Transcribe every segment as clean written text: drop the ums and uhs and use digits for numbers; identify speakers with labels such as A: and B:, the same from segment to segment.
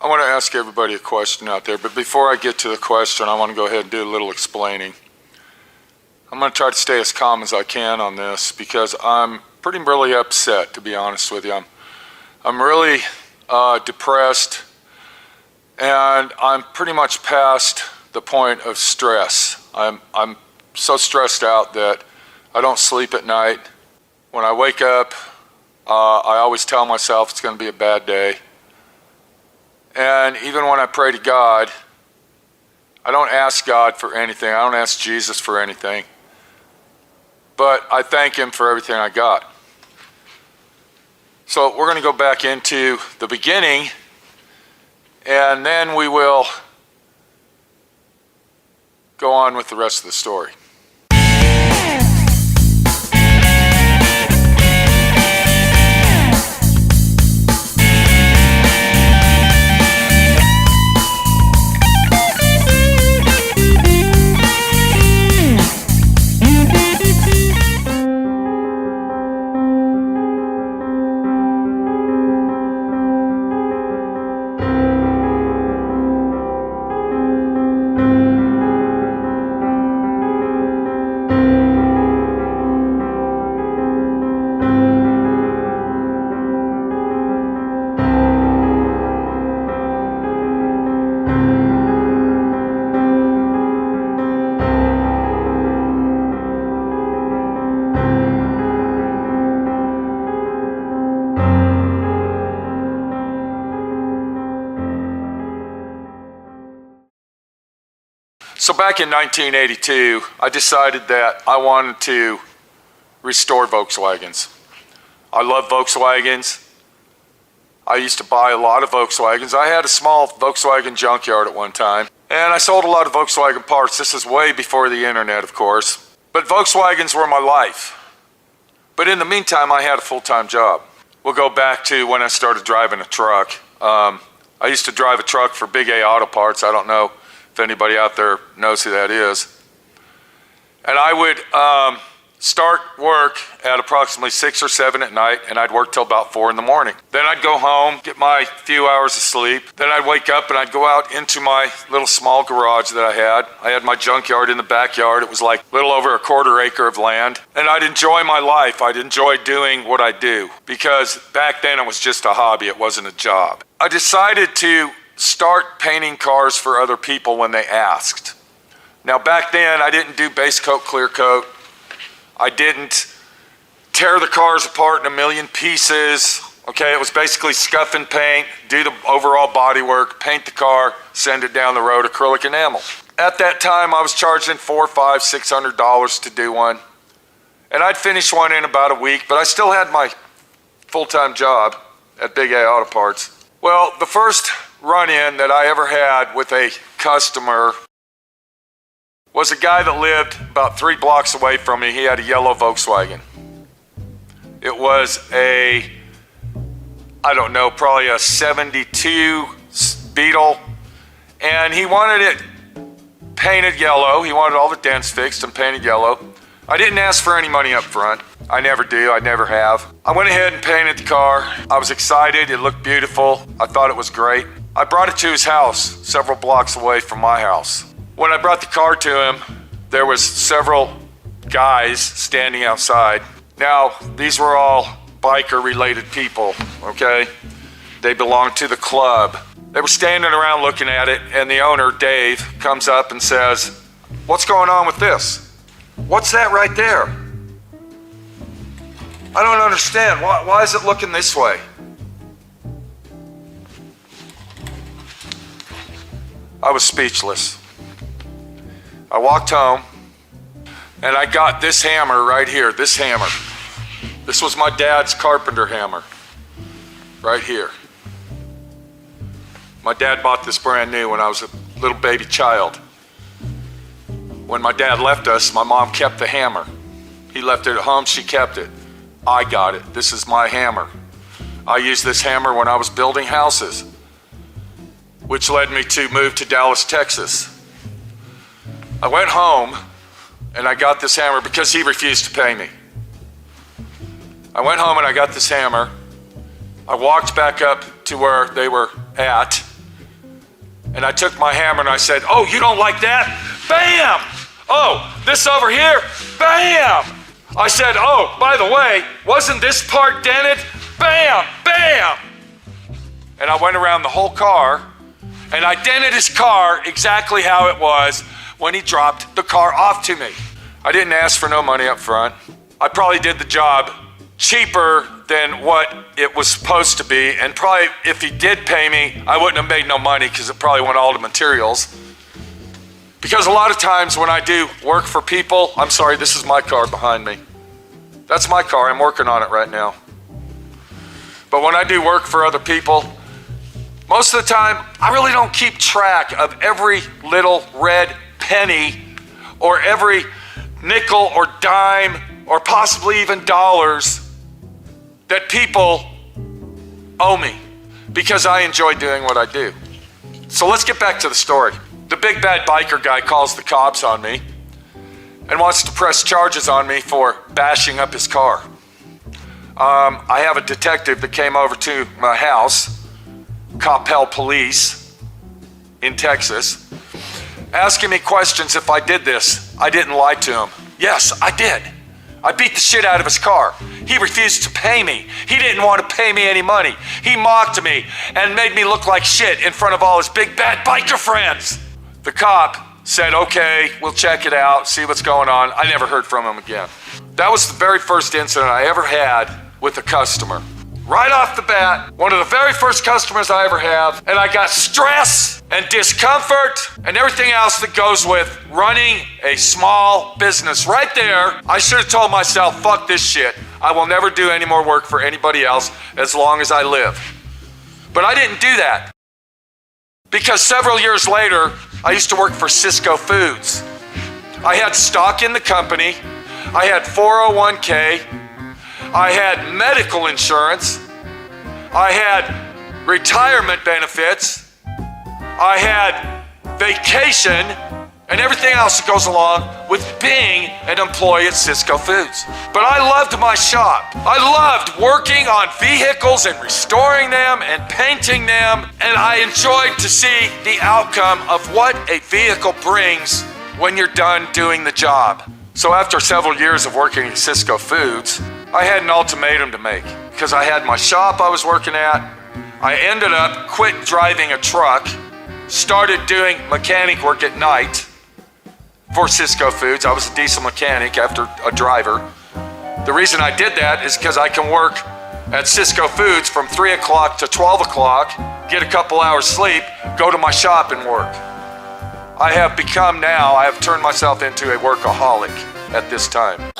A: I want to ask everybody a question out there, but before I get to the question, I want to go ahead and do a little explaining. I'm going to try to stay as calm as I can on this because I'm really upset, to be honest with you. I'm really depressed, and I'm pretty much past the point of stress. I'm so stressed out that I don't sleep at night. When I wake up, I always tell myself it's going to be a bad day. And even when I pray to God, I don't ask God for anything. I don't ask Jesus for anything. But I thank Him for everything I got. So we're going to go back into the beginning, and then we will go on with the rest of the story. So back in 1982, I decided that I wanted to restore Volkswagens. I love Volkswagens. I used to buy a lot of Volkswagens. I had a small Volkswagen junkyard at one time, and I sold a lot of Volkswagen parts. This is way before the internet, of course. But Volkswagens were my life. But in the meantime, I had a full-time job. We'll go back to when I started driving a truck. I used to drive a truck for Big A Auto Parts. I don't know if anybody out there knows who that is. And I would start work at approximately 6 or 7 at night, and I'd work till about 4 in the morning. Then I'd go home, get my few hours of sleep. Then I'd wake up and I'd go out into my little small garage that I had. I had my junkyard in the backyard. It was like a little over a 1/4 acre of land. And I'd enjoy my life. I'd enjoy doing what I do, because back then it was just a hobby. It wasn't a job. I decided to start painting cars for other people when they asked. Now back then I didn't do base coat, clear coat. I didn't tear the cars apart in a million pieces. Okay, it was basically scuff and paint, do the overall body work, paint the car, send it down the road, acrylic enamel. At that time I was charging $400, $500, $600 to do one. And I'd finish one in about a week, but I still had my full-time job at Big A Auto Parts. Well, the first run-in that I ever had with a customer was a guy that lived about 3 blocks away from me. He had a yellow Volkswagen. It was a, I don't know, probably a 72 Beetle, and he wanted it painted yellow. He wanted all the dents fixed and painted yellow. I didn't ask for any money up front. I never do, I never have. I went ahead and painted the car. I was excited, it looked beautiful. I thought it was great. I brought it to his house, several blocks away from my house. When I brought the car to him, there was several guys standing outside. Now, these were all biker-related people, okay? They belonged to the club. They were standing around looking at it, and the owner, Dave, comes up and says, "What's going on with this? What's that right there? I don't understand. Why is it looking this way?" I was speechless. I walked home and I got this hammer right here, this hammer. This was my dad's carpenter hammer, right here. My dad bought this brand new when I was a little baby child. When my dad left us, my mom kept the hammer. He left it at home, she kept it. I got it. This is my hammer. I used this hammer when I was building houses, which led me to move to Dallas, Texas. I went home and I got this hammer because he refused to pay me. I went home and I got this hammer. I walked back up to where they were at, And I took my hammer and I said, oh, you don't like that? Bam! Oh, this over here? Bam! I said, oh, by the way, wasn't this part dented? Bam! Bam! And I went around the whole car and I dented his car exactly how it was when he dropped the car off to me. I didn't ask for no money up front. I probably did the job cheaper than what it was supposed to be, and probably if he did pay me, I wouldn't have made no money because it probably went all to materials. Because a lot of times when I do work for people, I'm sorry, this is my car behind me. That's my car, I'm working on it right now. But when I do work for other people, most of the time, I really don't keep track of every little red penny or every nickel or dime or possibly even dollars that people owe me because I enjoy doing what I do. So let's get back to the story. The big bad biker guy calls the cops on me and wants to press charges on me for bashing up his car. I have a detective that came over to my house, Coppell Police in Texas, asking me questions if I did this. I didn't lie to him. Yes, I did. I beat the shit out of his car. He refused to pay me. He didn't want to pay me any money. He mocked me and made me look like shit in front of all his big bad biker friends. The cop said, okay, we'll check it out, see what's going on. I never heard from him again. That was the very first incident I ever had with a customer. Right off the bat, one of the very first customers I ever have, and I got stress and discomfort and everything else that goes with running a small business. Right there, I should have told myself, fuck this shit. I will never do any more work for anybody else as long as I live. But I didn't do that. Because several years later, I used to work for Cisco Foods. I had stock in the company. I had 401k. I had medical insurance. I had retirement benefits. I had vacation and everything else that goes along with being an employee at Cisco Foods. But I loved my shop. I loved working on vehicles and restoring them and painting them, and I enjoyed to see the outcome of what a vehicle brings when you're done doing the job. So after several years of working at Cisco Foods, I had an ultimatum to make because I had my shop I was working at. I ended up quit driving a truck, started doing mechanic work at night for Cisco Foods. I was a diesel mechanic after a driver. The reason I did that is because I can work at Cisco Foods from 3 o'clock to 12 o'clock, get a couple hours sleep, go to my shop and work. I have turned myself into a workaholic at this time.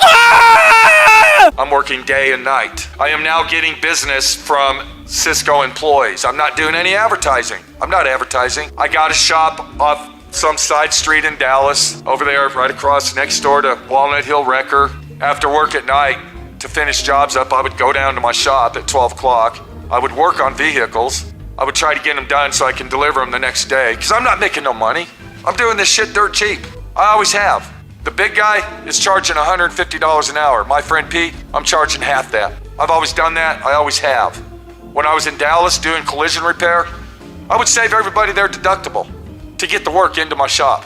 A: I'm working day and night. I am now getting business from Cisco employees. I'm not doing any advertising. I'm not advertising. I got a shop off some side street in Dallas, over there right across next door to Walnut Hill Wrecker. After work at night, to finish jobs up, I would go down to my shop at 12 o'clock. I would work on vehicles. I would try to get them done so I can deliver them the next day, because I'm not making no money. I'm doing this shit dirt cheap. I always have. The big guy is charging $150 an hour. My friend Pete, I'm charging half that. I've always done that. I always have. When I was in Dallas doing collision repair, I would save everybody their deductible to get the work into my shop.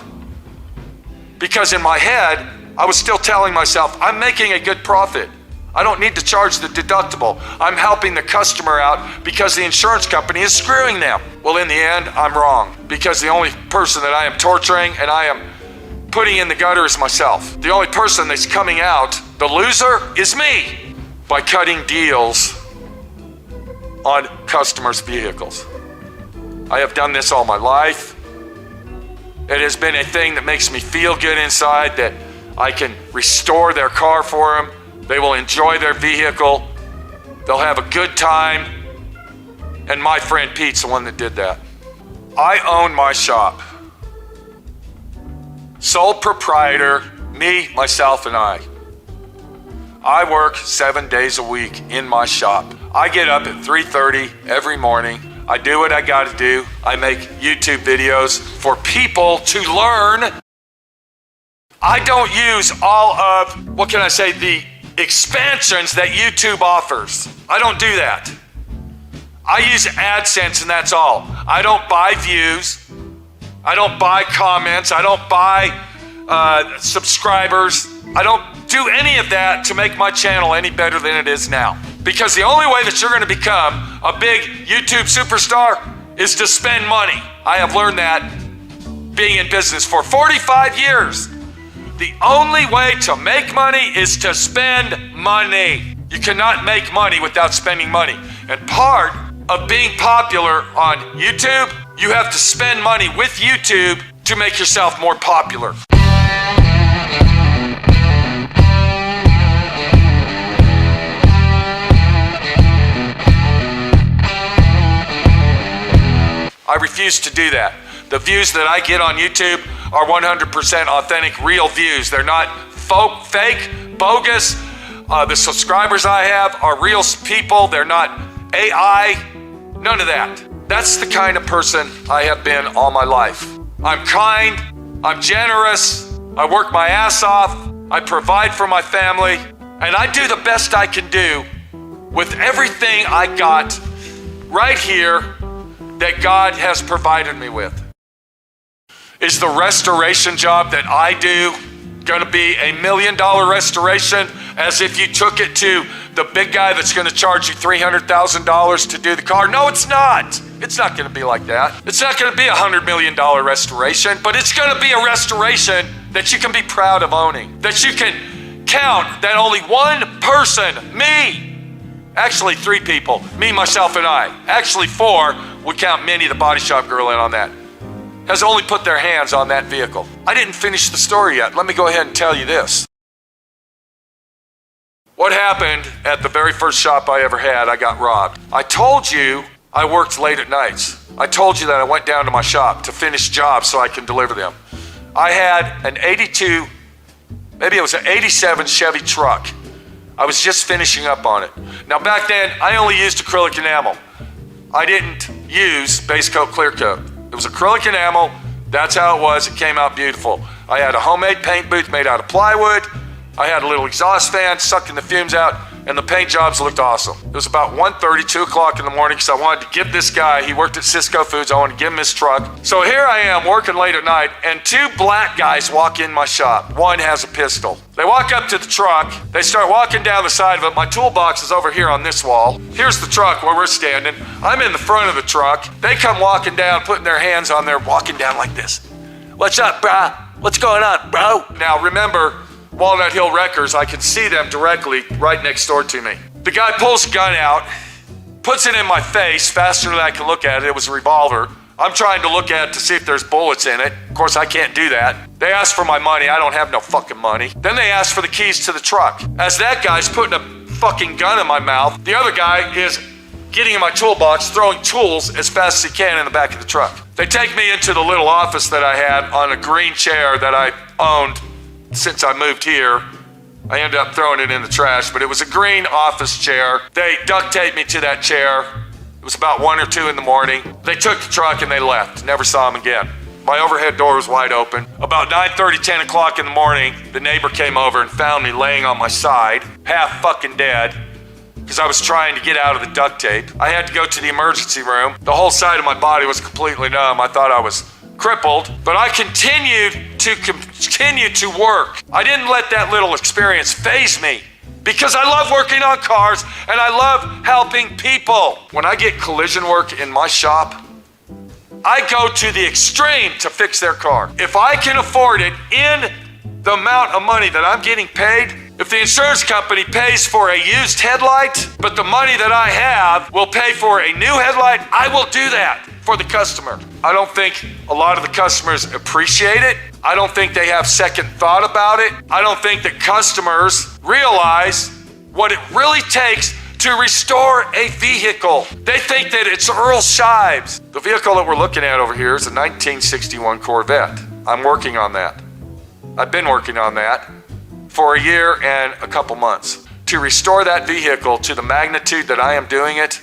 A: Because in my head, I was still telling myself, I'm making a good profit. I don't need to charge the deductible. I'm helping the customer out because the insurance company is screwing them. Well, in the end, I'm wrong, because the only person that I am torturing and I am putting in the gutter is myself. The only person that's coming out, the loser, is me, by cutting deals on customers' vehicles. I have done this all my life. It has been a thing that makes me feel good inside, that I can restore their car for them. They will enjoy their vehicle. They'll have a good time. And my friend Pete's the one that did that. I own my shop. Sole proprietor, me, myself, and I. I work 7 days a week in my shop. I get up at 3:30 every morning. I do what I gotta do. I make YouTube videos for people to learn. I don't use all of, the expansions that YouTube offers. I don't do that. I use AdSense and that's all. I don't buy views. I don't buy comments. I don't buy subscribers. I don't do any of that to make my channel any better than it is now. Because the only way that you're going to become a big YouTube superstar is to spend money. I have learned that being in business for 45 years. The only way to make money is to spend money. You cannot make money without spending money. And part of being popular on YouTube, you have to spend money with YouTube to make yourself more popular. I refuse to do that. The views that I get on YouTube are 100% authentic, real views. They're not fake, bogus. The subscribers I have are real people. They're not AI, none of that. That's the kind of person I have been all my life. I'm kind, I'm generous, I work my ass off, I provide for my family, and I do the best I can do with everything I got right here that God has provided me with. Is the restoration job that I do going to be $1 million restoration, as if you took it to the big guy that's going to charge you $300,000 to do the car? No, it's not. It's not going to be like that. It's not going to be $100 million restoration, but it's going to be a restoration that you can be proud of owning, that you can count that only one person, me, actually 3 people, me, myself, and I, actually 4, we count Minnie, the body shop girl, in on that, has only put their hands on that vehicle. I didn't finish the story yet. Let me go ahead and tell you this. What happened at the very first shop I ever had, I got robbed. I told you I worked late at nights. I told you that I went down to my shop to finish jobs so I can deliver them. I had an 82, maybe it was an 87 Chevy truck. I was just finishing up on it. Now back then, I only used acrylic enamel. I didn't use base coat, clear coat. It was acrylic enamel. That's how it was. It came out beautiful. I had a homemade paint booth made out of plywood. I had a little exhaust fan sucking the fumes out, and the paint jobs looked awesome. It was about 1:30, 2 o'clock in the morning, because I wanted to give this guy, he worked at Cisco Foods, I wanted to give him his truck. So here I am working late at night, and 2 black guys walk in my shop. One has a pistol. They walk up to the truck. They start walking down the side of it. My toolbox is over here on this wall. Here's the truck where we're standing. I'm in the front of the truck. They come walking down, putting their hands on there, walking down like this. What's up, brah? What's going on, bro? Now remember, Walnut Hill Wreckers, I can see them directly right next door to me. The guy pulls a gun out, puts it in my face faster than I can look at it. It was a revolver. I'm trying to look at it to see if there's bullets in it. Of course, I can't do that. They asked for my money. I don't have no fucking money. Then they asked for the keys to the truck. As that guy's putting a fucking gun in my mouth, the other guy is getting in my toolbox, throwing tools as fast as he can in the back of the truck. They take me into the little office that I had on a green chair that I owned since I moved here. I ended up throwing it in the trash, but it was a green office chair. They duct taped me to that chair. It was about 1 or 2 in the morning. They took the truck and they left. Never saw them again. My overhead door was wide open. About 9:30, 10 o'clock in the morning, the neighbor came over and found me laying on my side, half fucking dead, because I was trying to get out of the duct tape. I had to go to the emergency room. The whole side of my body was completely numb. I thought I was crippled, but I continued to work. I didn't let that little experience faze me, because I love working on cars and I love helping people. When I get collision work in my shop, I go to the extreme to fix their car. If I can afford it in the amount of money that I'm getting paid, if the insurance company pays for a used headlight, but the money that I have will pay for a new headlight, I will do that for the customer. I don't think a lot of the customers appreciate it. I don't think they have second thought about it. I don't think that customers realize what it really takes to restore a vehicle. They think that it's Earl Shives. The vehicle that we're looking at over here is a 1961 Corvette. I'm working on that. I've been working on that for a year and a couple months. To restore that vehicle to the magnitude that I am doing it,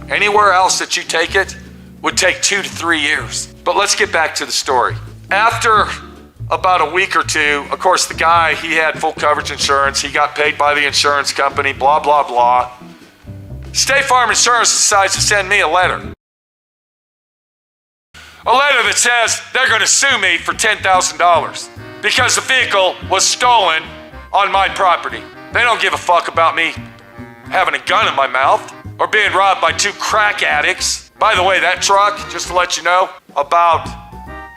A: anywhere else that you take it, would take 2 to 3 years. But let's get back to the story. After about a week or 2, of course, the guy, he had full coverage insurance. He got paid by the insurance company, blah, blah, blah. State Farm Insurance decides to send me a letter. A letter that says they're gonna sue me for $10,000 because the vehicle was stolen on my property. They don't give a fuck about me having a gun in my mouth or being robbed by 2 crack addicts. By the way, that truck, just to let you know, about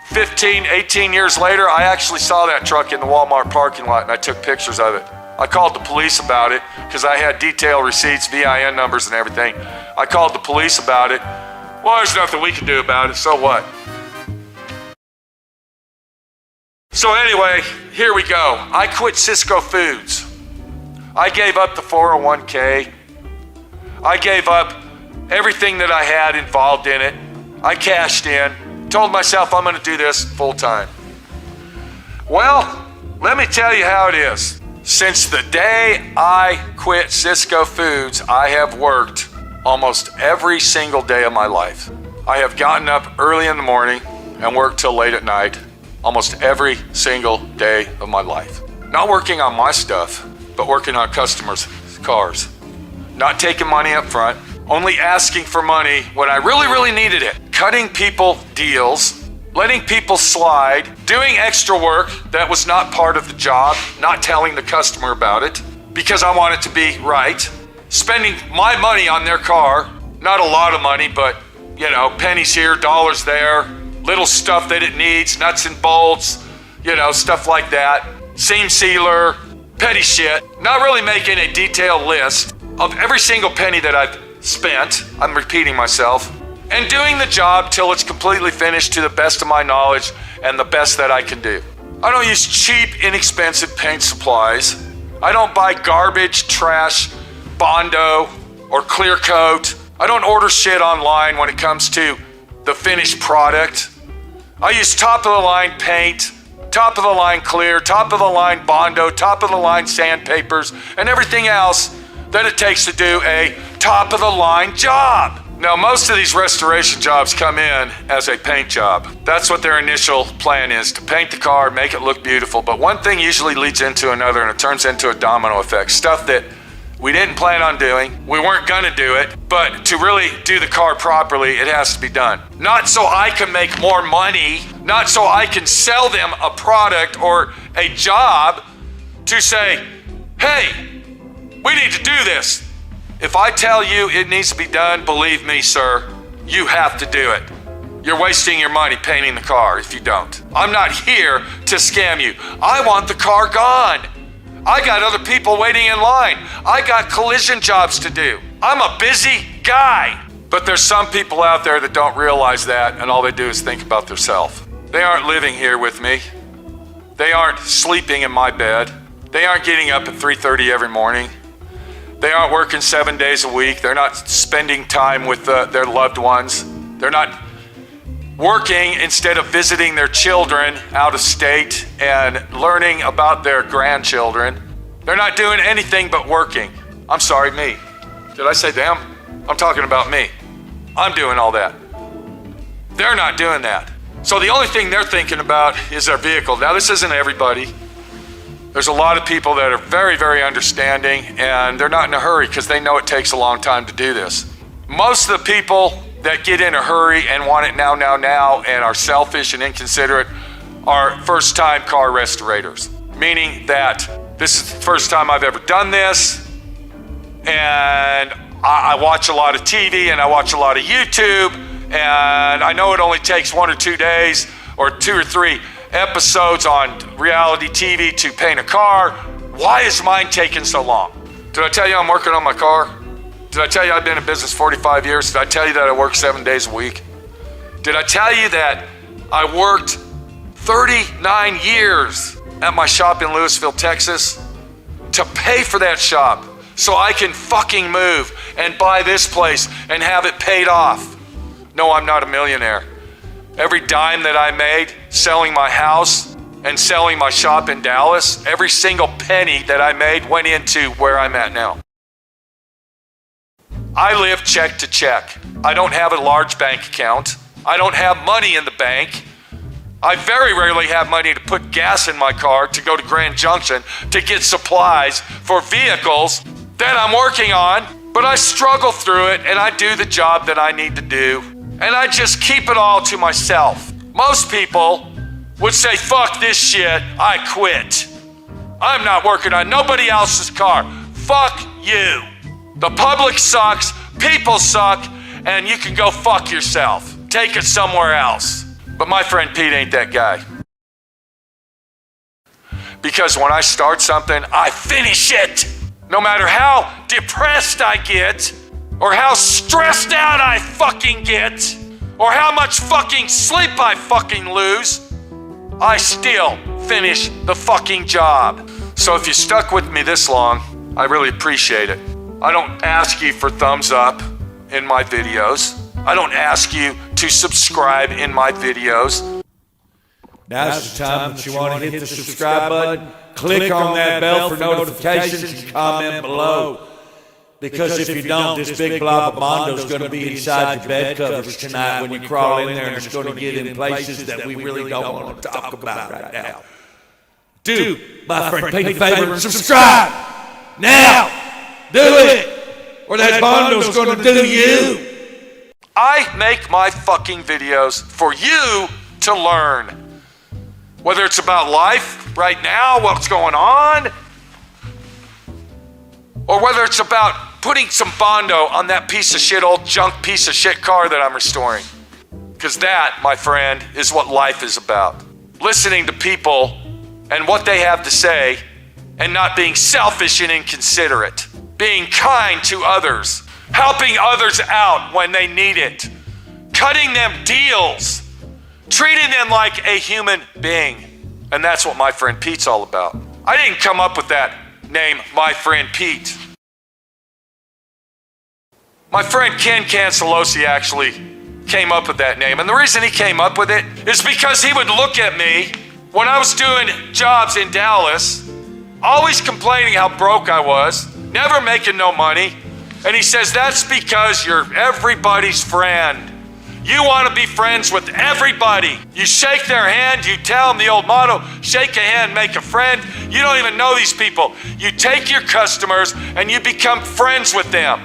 A: 15, 18 years later, I actually saw that truck in the Walmart parking lot and I took pictures of it. I called the police about it because I had detailed receipts, VIN numbers and everything. I called the police about it. Well, there's nothing we can do about it, so what? So anyway, here we go. I quit Cisco Foods. I gave up the 401k. I gave up everything that I had involved in it. I cashed in, told myself I'm gonna do this full time. Well, let me tell you how it is. Since the day I quit Cisco Foods, I have worked almost every single day of my life. I have gotten up early in the morning and worked till late at night, almost every single day of my life. Not working on my stuff, but working on customers' cars. Not taking money up front, only asking for money when I really, really needed it. Cutting people deals, letting people slide, doing extra work that was not part of the job, not telling the customer about it because I want it to be right. Spending my money on their car, not a lot of money, but you know, pennies here, dollars there, little stuff that it needs, nuts and bolts, you know, stuff like that. Seam sealer, petty shit. Not really making a detailed list of every single penny that I've spent. I'm repeating myself. And doing the job till it's completely finished to the best of my knowledge and the best that I can do. I don't use cheap, inexpensive paint supplies. I don't buy garbage, trash, Bondo, or clear coat. I don't order shit online when it comes to the finished product. I use top of the line paint, top of the line clear, top of the line Bondo, top of the line sandpapers, and everything else that it takes to do a top of the line job. Now, most of these restoration jobs come in as a paint job. That's what their initial plan is, to paint the car, make it look beautiful. But one thing usually leads into another and it turns into a domino effect. Stuff that we didn't plan on doing, we weren't gonna do it, but to really do the car properly, it has to be done. Not so I can make more money, not so I can sell them a product or a job to say, hey, we need to do this. If I tell you it needs to be done, believe me, sir, you have to do it. You're wasting your money painting the car if you don't. I'm not here to scam you. I want the car gone. I got other people waiting in line. I got collision jobs to do. I'm a busy guy. But there's some people out there that don't realize that, and all they do is think about themselves. They aren't living here with me. They aren't sleeping in my bed. They aren't getting up at 3:30 every morning. They aren't working 7 days a week. They're not spending time with their loved ones. They're not working instead of visiting their children out of state and learning about their grandchildren. They're not doing anything but working. I'm sorry, me. Did I say them? I'm talking about me. I'm doing all that. They're not doing that. So the only thing they're thinking about is their vehicle. Now, this isn't everybody. There's a lot of people that are very, very understanding, and they're not in a hurry because they know it takes a long time to do this. Most of the people that get in a hurry and want it now, and are selfish and inconsiderate are first-time car restorators, meaning that this is the first time I've ever done this, and I watch a lot of TV and I watch a lot of YouTube, and I know it only takes 1 or 2 days or 2 or 3 episodes on reality TV to paint a car. Why is mine taking so long? Did I tell you I'm working on my car? Did I tell you I've been in business 45 years? Did I tell you that I work 7 days a week? Did I tell you that I worked 39 years at my shop in Lewisville, Texas to pay for that shop so I can fucking move and buy this place and have it paid off? No, I'm not a millionaire. Every dime that I made selling my house and selling my shop in Dallas, every single penny that I made went into where I'm at now. I live check to check. I don't have a large bank account. I don't have money in the bank. I very rarely have money to put gas in my car to go to Grand Junction to get supplies for vehicles that I'm working on, but I struggle through it and I do the job that I need to do. and I just keep it all to myself. Most people would say, fuck this shit, I quit. I'm not working on nobody else's car. Fuck you. The public sucks, people suck, and you can go fuck yourself. Take it somewhere else. But my friend Pete ain't that guy. Because when I start something, I finish it. No matter how depressed I get, or how stressed out I fucking get, or how much fucking sleep I fucking lose, I still finish the fucking job. So if you stuck with me this long, I really appreciate it. I don't ask you for thumbs up in my videos. I don't ask you to subscribe in my videos.
B: Now's the time that you want to hit the subscribe button. Click on that bell for notifications and comment below. Because if you don't, this big blob of Mondo's going to be inside your bed covers tonight when you crawl in there, and it's going to get in places that we really don't want to talk about right now. Do, my friend, Pete a favor and subscribe. Now, do it, or that Mondo's going to do you.
A: I make my fucking videos for you to learn. Whether it's about life right now, what's going on, or whether it's about putting some Bondo on that piece of shit, old junk piece of shit car that I'm restoring. Because that, my friend, is what life is about. Listening to people and what they have to say, and not being selfish and inconsiderate. Being kind to others. Helping others out when they need it. Cutting them deals. Treating them like a human being. And that's what my friend Pete's all about. I didn't come up with that name, my friend Pete. My friend Ken Cancelosi actually came up with that name. And the reason he came up with it is because he would look at me when I was doing jobs in Dallas, always complaining how broke I was, never making no money. And he says, that's because you're everybody's friend. You want to be friends with everybody. You shake their hand, you tell them the old motto, shake a hand, make a friend. You don't even know these people. You take your customers and you become friends with them.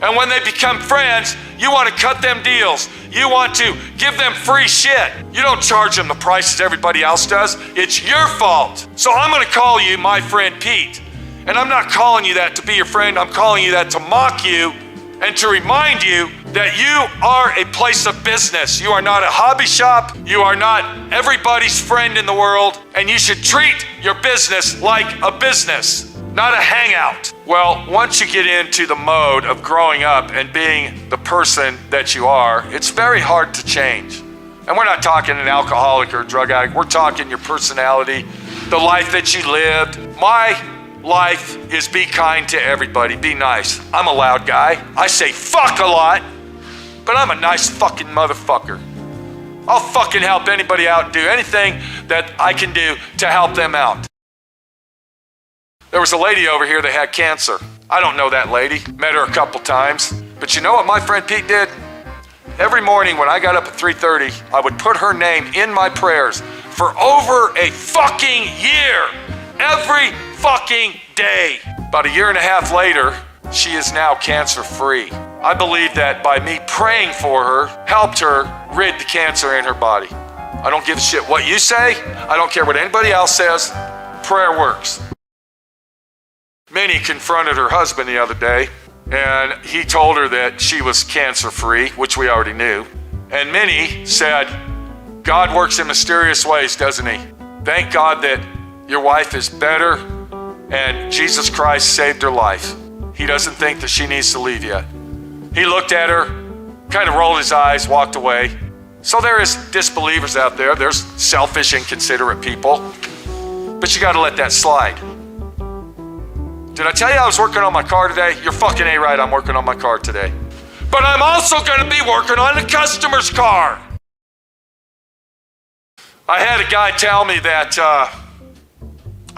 A: And when they become friends, you want to cut them deals. You want to give them free shit. You don't charge them the prices everybody else does. It's your fault. So I'm going to call you my friend Pete. And I'm not calling you that to be your friend. I'm calling you that to mock you and to remind you that you are a place of business. You are not a hobby shop. You are not everybody's friend in the world. And you should treat your business like a business, not a hangout. Well, once you get into the mode of growing up and being the person that you are, it's very hard to change. And we're not talking an alcoholic or a drug addict. We're talking your personality, the life that you lived. My life is be kind to everybody, be nice. I'm a loud guy. I say fuck a lot, but I'm a nice fucking motherfucker. I'll fucking help anybody out and do anything that I can do to help them out. There was a lady over here that had cancer. I don't know that lady. Met her a couple times. But you know what my friend Pete did? Every morning when I got up at 3:30, I would put her name in my prayers for over a fucking year. Every fucking day. About a year and a half later, she is now cancer-free. I believe that by me praying for her, helped her rid the cancer in her body. I don't give a shit what you say. I don't care what anybody else says. Prayer works. Minnie confronted her husband the other day, and he told her that she was cancer-free, which we already knew. And Minnie said, God works in mysterious ways, doesn't he? Thank God that your wife is better, and Jesus Christ saved her life. He doesn't think that she needs to leave yet. He looked at her, kind of rolled his eyes, walked away. So there is disbelievers out there. There's selfish, inconsiderate people. But you got to let that slide. Did I tell you I was working on my car today? You're fucking A-right, I'm working on my car today. But I'm also going to be working on the customer's car. I had a guy tell me that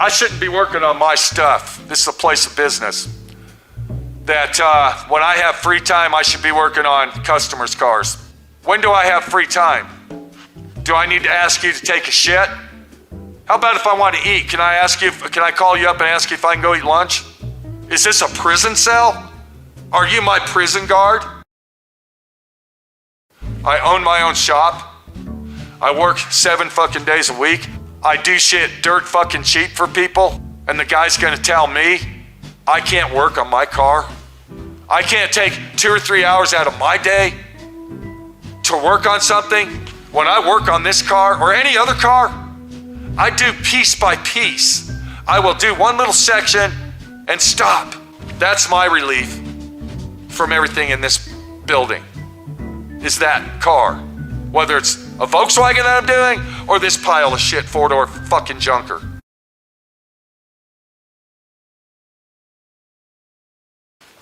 A: I shouldn't be working on my stuff. This is a place of business. That when I have free time, I should be working on customers' cars. When do I have free time? Do I need to ask you to take a shit? How about if I want to eat? Can I call you up and ask you if I can go eat lunch? Is this a prison cell? Are you my prison guard? I own my own shop. I work 7 fucking days a week. I do shit dirt fucking cheap for people. And the guy's gonna tell me I can't work on my car? I can't take 2 or 3 hours out of my day to work on something? When I work on this car or any other car, I do piece by piece. I will do one little section and stop. That's my relief from everything in this building, is that car. Whether it's a Volkswagen that I'm doing or this pile of shit 4-door fucking junker.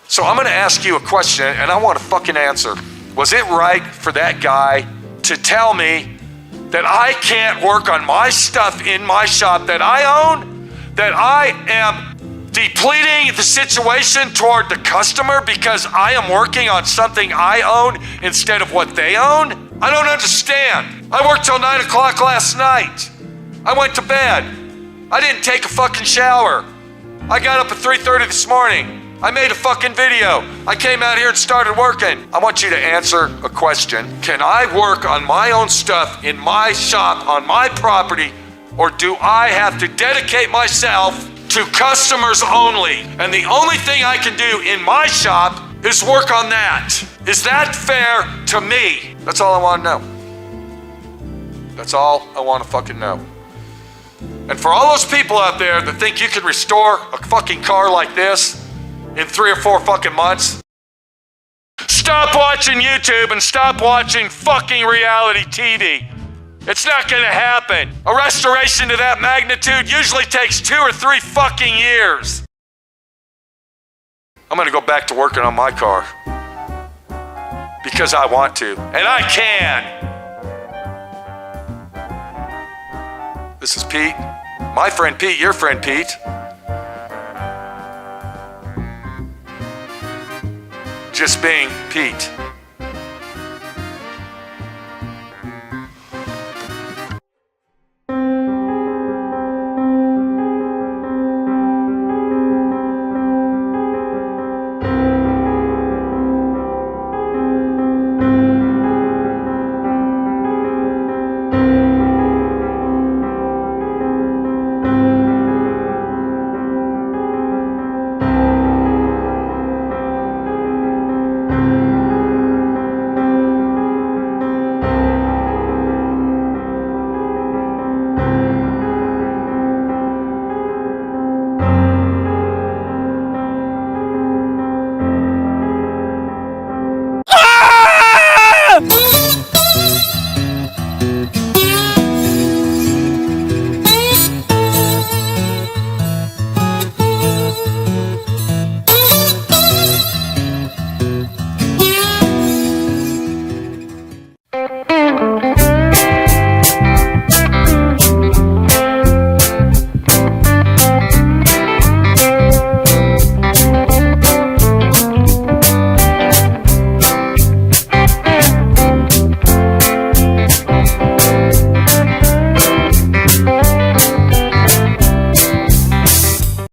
A: So I'm gonna ask you a question and I want a fucking answer. Was it right for that guy to tell me that I can't work on my stuff in my shop that I own? That I am depleting the situation toward the customer because I am working on something I own instead of what they own? I don't understand. I worked till 9 o'clock last night. I went to bed. I didn't take a fucking shower. I got up at 3:30 this morning. I made a fucking video. I came out here and started working. I want you to answer a question. Can I work on my own stuff in my shop, on my property, or do I have to dedicate myself to customers only? And the only thing I can do in my shop is work on that. Is that fair to me? That's all I want to know. That's all I want to fucking know. And for all those people out there that think you can restore a fucking car like this in 3 or 4 fucking months, stop watching YouTube and stop watching fucking reality TV. It's not gonna happen. A restoration to that magnitude usually takes 2 or 3 fucking years. I'm gonna go back to working on my car because I want to, and I can. This is Pete, my friend Pete, your friend Pete. Just being Pete.